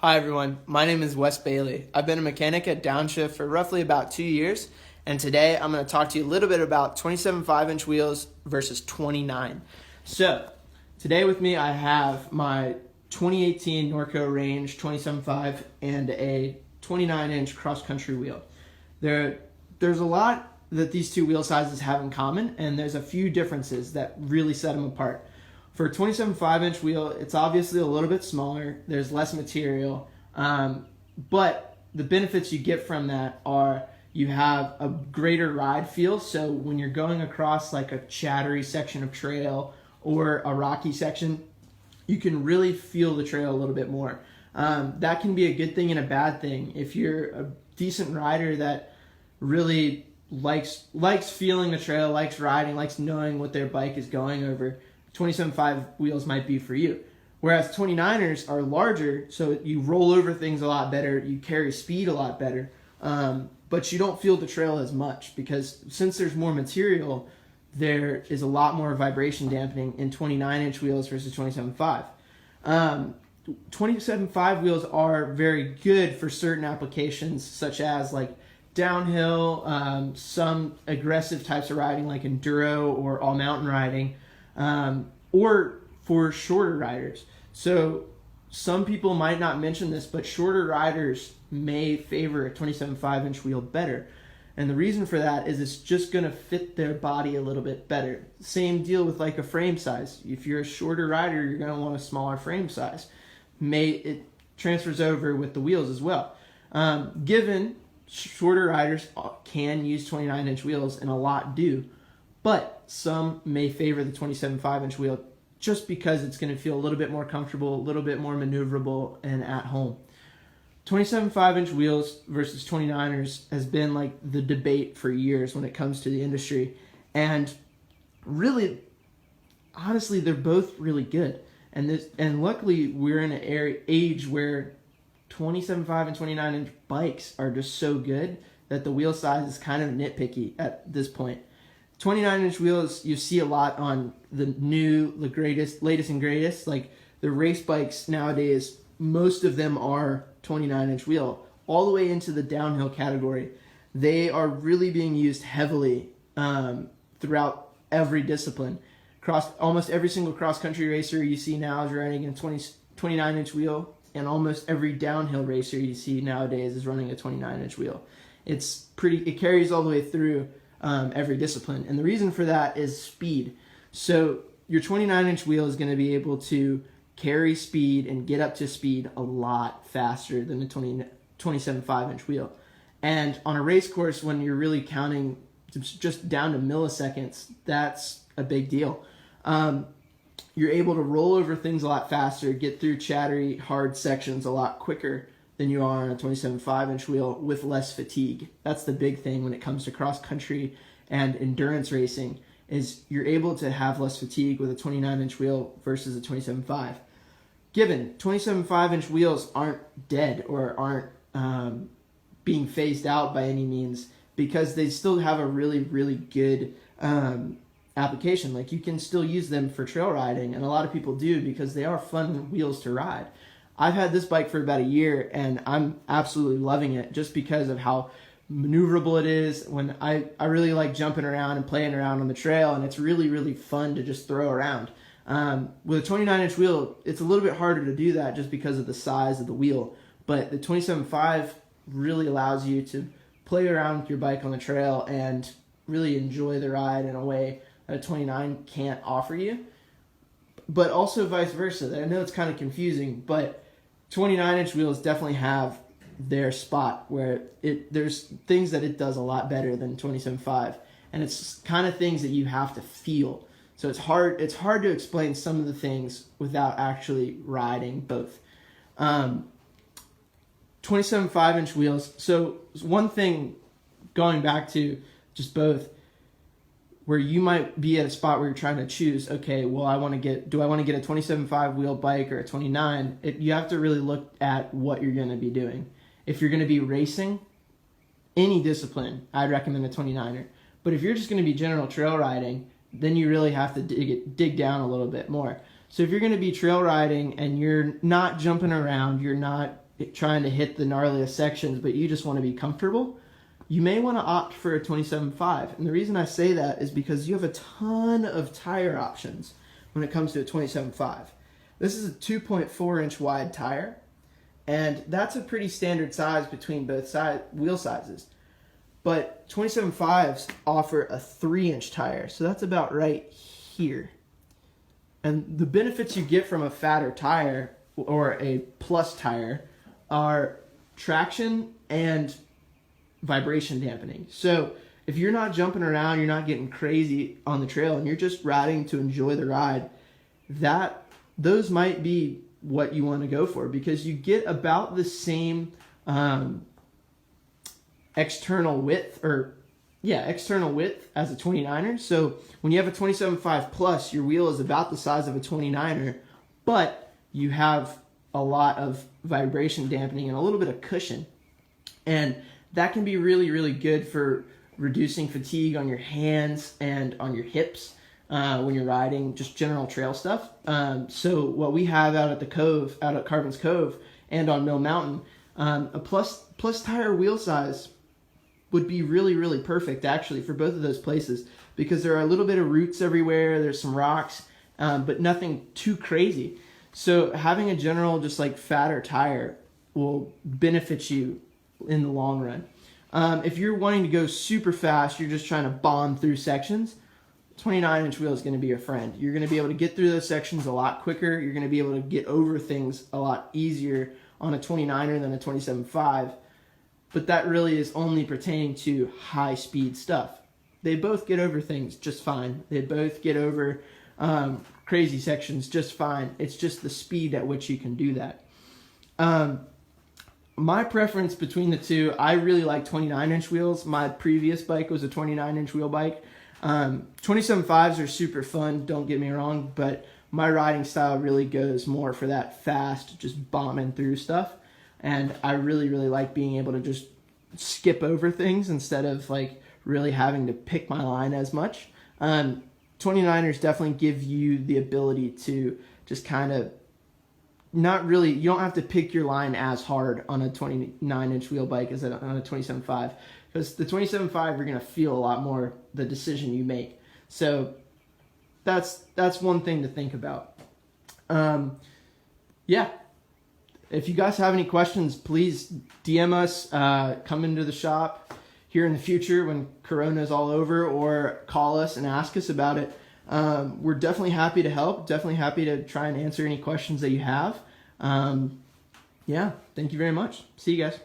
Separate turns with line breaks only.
Hi everyone, my name is Wes Bailey. I've been a mechanic at Downshift for roughly about 2 years, and today I'm going to talk to you a little bit about 27 5-inch wheels versus 29. So, today with me I have my 2018 Norco Range 27.5 and a 29-inch cross-country wheel. There's a lot that these two wheel sizes have in common, and there's a few differences that really set them apart. For a 27 5-inch wheel, it's obviously a little bit smaller. There's less material, but the benefits you get from that are you have a greater ride feel. So when you're going across like a chattery section of trail or a rocky section, you can really feel the trail a little bit more. That can be a good thing and a bad thing. If you're a decent rider that really likes feeling the trail, likes riding, likes knowing what their bike is going over, 27.5 wheels might be for you. Whereas 29ers are larger, so you roll over things a lot better, you carry speed a lot better, but you don't feel the trail as much because since there's more material, there is a lot more vibration dampening in 29-inch wheels versus 27.5. 27.5 wheels are very good for certain applications such as like downhill, some aggressive types of riding like enduro or all mountain riding, or for shorter riders. So some people might not mention this, but shorter riders may favor a 27 5-inch wheel better. And the reason for that is it's just going to fit their body a little bit better. Same deal with like a frame size. If you're a shorter rider, you're going to want a smaller frame size. It transfers over with the wheels as well. Given shorter riders can use 29-inch wheels, and a lot do, but some may favor the 27 5-inch wheel just because it's going to feel a little bit more comfortable, a little bit more maneuverable, and at home. 27 5-inch wheels versus 29ers has been like the debate for years when it comes to the industry. And really, honestly, they're both really good. And luckily, we're in an age where 27.5 and 29-inch bikes are just so good that the wheel size is kind of nitpicky at this point. 29-inch wheels you see a lot on the latest and greatest. Like the race bikes nowadays, most of them are 29-inch wheel, all the way into the downhill category. They are really being used heavily throughout every discipline. Almost every single cross-country racer you see now is riding a 29-inch wheel, and almost every downhill racer you see nowadays is running a 29-inch wheel. It carries all the way through every discipline. And the reason for that is speed. So your 29-inch wheel is going to be able to carry speed and get up to speed a lot faster than the 27 5-inch wheel. And on a race course, when you're really counting just down to milliseconds, that's a big deal. You're able to roll over things a lot faster, get through chattery, hard sections a lot quicker than you are on a 27 5-inch wheel with less fatigue. That's the big thing when it comes to cross-country and endurance racing, is you're able to have less fatigue with a 29-inch wheel versus a 27.5. Given 27 5-inch wheels aren't dead or aren't being phased out by any means, because they still have a really, really good application. Like you can still use them for trail riding, and a lot of people do because they are fun wheels to ride. I've had this bike for about a year, and I'm absolutely loving it just because of how maneuverable it is. When I really like jumping around and playing around on the trail, and it's really, really fun to just throw around. With a 29-inch wheel, it's a little bit harder to do that just because of the size of the wheel. But the 27.5 really allows you to play around with your bike on the trail and really enjoy the ride in a way that a 29 can't offer you. But also vice versa. I know it's kind of confusing, but 29-inch wheels definitely have their spot where there's things that it does a lot better than 27.5, and it's kind of things that you have to feel. So it's hard to explain some of the things without actually riding both. 27 5-inch wheels. So one thing, going back to just both, where you might be at a spot where you're trying to choose, okay, well, do I want to get a 27.5 wheel bike or a 29? You have to really look at what you're going to be doing. If you're going to be racing, any discipline, I'd recommend a 29er. But if you're just going to be general trail riding, then you really have to dig down a little bit more. So if you're going to be trail riding and you're not jumping around, you're not trying to hit the gnarliest sections, but you just want to be comfortable, you may want to opt for a 27.5. And the reason I say that is because you have a ton of tire options when it comes to a 27.5. This is a 2.4 inch wide tire, and that's a pretty standard size between both wheel sizes. But 27.5s offer a 3-inch tire, so that's about right here. And the benefits you get from a fatter tire or a plus tire are traction and vibration dampening. So if you're not jumping around, you're not getting crazy on the trail, and you're just riding to enjoy the ride, those might be what you want to go for, because you get about the same external width as a 29er. So when you have a 27.5 plus, your wheel is about the size of a 29er, but you have a lot of vibration dampening and a little bit of cushion. And that can be really, really good for reducing fatigue on your hands and on your hips when you're riding, just general trail stuff. So what we have out at Carbon's Cove and on Mill Mountain, a plus tire wheel size would be really, really perfect actually for both of those places, because there are a little bit of roots everywhere, there's some rocks, but nothing too crazy. So having a general just like fatter tire will benefit you in the long run. If you're wanting to go super fast, you're just trying to bomb through sections, 29-inch wheel is going to be your friend. You're going to be able to get through those sections a lot quicker. You're going to be able to get over things a lot easier on a 29er than a 27.5. But that really is only pertaining to high-speed stuff. They both get over things just fine. They both get over crazy sections just fine. It's just the speed at which you can do that. My preference between the two, I really like 29-inch wheels. My previous bike was a 29-inch wheel bike. 27.5s are super fun, don't get me wrong, but my riding style really goes more for that fast, just bombing through stuff. And I really, really like being able to just skip over things instead of like really having to pick my line as much. 29ers definitely give you the ability to just kind of not really, you don't have to pick your line as hard on a 29-inch wheel bike as on a 27.5. Because the 27.5, you're going to feel a lot more the decision you make. So that's one thing to think about. Yeah. If you guys have any questions, please DM us, come into the shop here in the future when Corona's all over, or call us and ask us about it. We're definitely happy to help, definitely happy to try and answer any questions that you have. Yeah, thank you very much. See you guys.